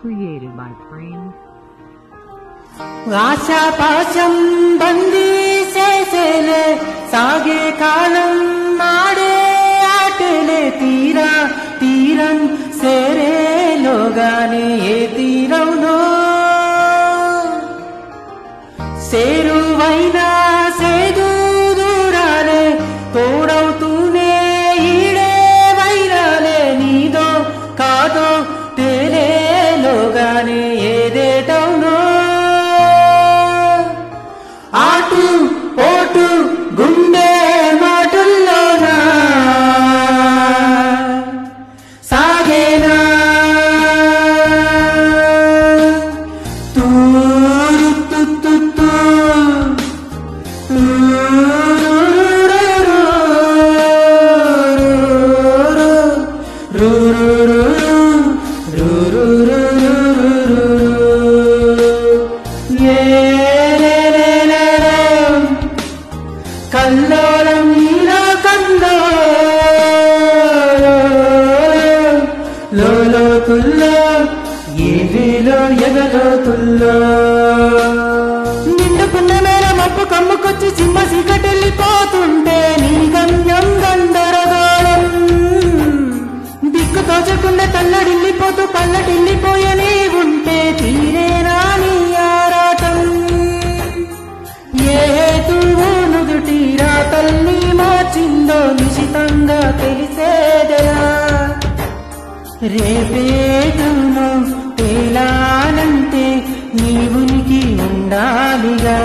Created by Frame. ఆశాపాశం బందీ చేసేలే సాగే కాలం ఆడే ఆటలే తీరం సేరేలోగానే ఏ తీరంలో సేరువైనా సేదు దూరాలే తోడవుతూనే ఈడే వైరాలే నీదో కాదో తేలేలోగానే ఏదేటవునో ఆటు పోటు గుండె మాటల్లోనా సాగేనా తూరు తుత్తు కల్లోలం నీలో కందో లోలో తుల్లో ఏవేలో ఎగలో తుల్లో నిండుకున్న మేర మప్పు కమ్ముకొచ్చి సింహ సీకటెళ్ళిపోతుంటే నీ గమ్యం గందరగోళం దిక్కు తోచకుండా తల్లడిల్లిపోతూ పల్లటిల్లిపోయని ఉంటే తీరేనా నీ ఆరాటం ఏ హేతువు నుదుటి రాతల్ని మార్చిందో నిశితంగా తెలిసేదెలా రేపేతును తేలానంటే నీ ఉనికి ఉండాలిగా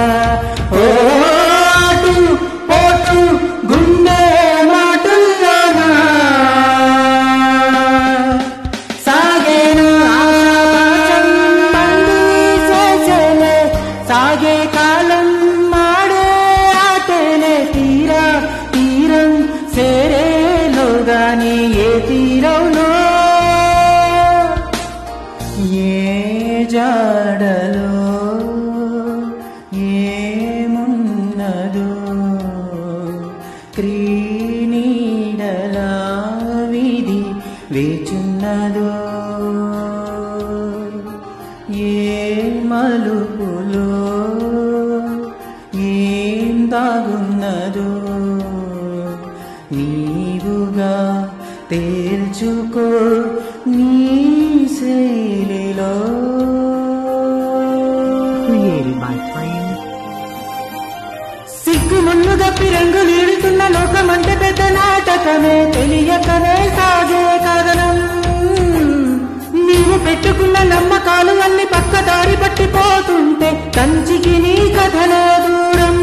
ఓ ఆటు పోటు గుండె మాటల్లోనా సాగేనా ఆశాపాశం బందీ చేసేలే సాగే కాలం ఆడే ఆటలే తీరం సేరేలోగానే ఏ తీరంలో ఏ జాడలో ఏమున్నదో క్రీనీడలా విధి వేచున్నదో ఏ మలుపులో ఏం దాగున్నదో నీవుగా తేల్చుకో నీ శైలిలో Created by Frame. సిగ్గు మున్నుగా పిరంగులు ఈడుతున్న లోకమంటే పెద్ద నాటకమే తెలియకనే సాగే కథనం నీవు పెట్టుకున్న నమ్మకాలు అన్ని పక్క దారి పట్టిపోతుంటే కంచికి నీ కథలో దూరం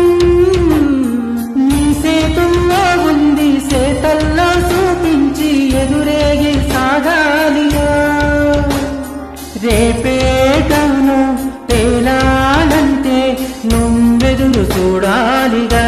నీ సేతుల్లో ఉంది సేతల్లో చూపించి ఎదురేగి సాగాలిగా రేపేటను తేలాలంటే నువ్వెదురు చూడాలిగా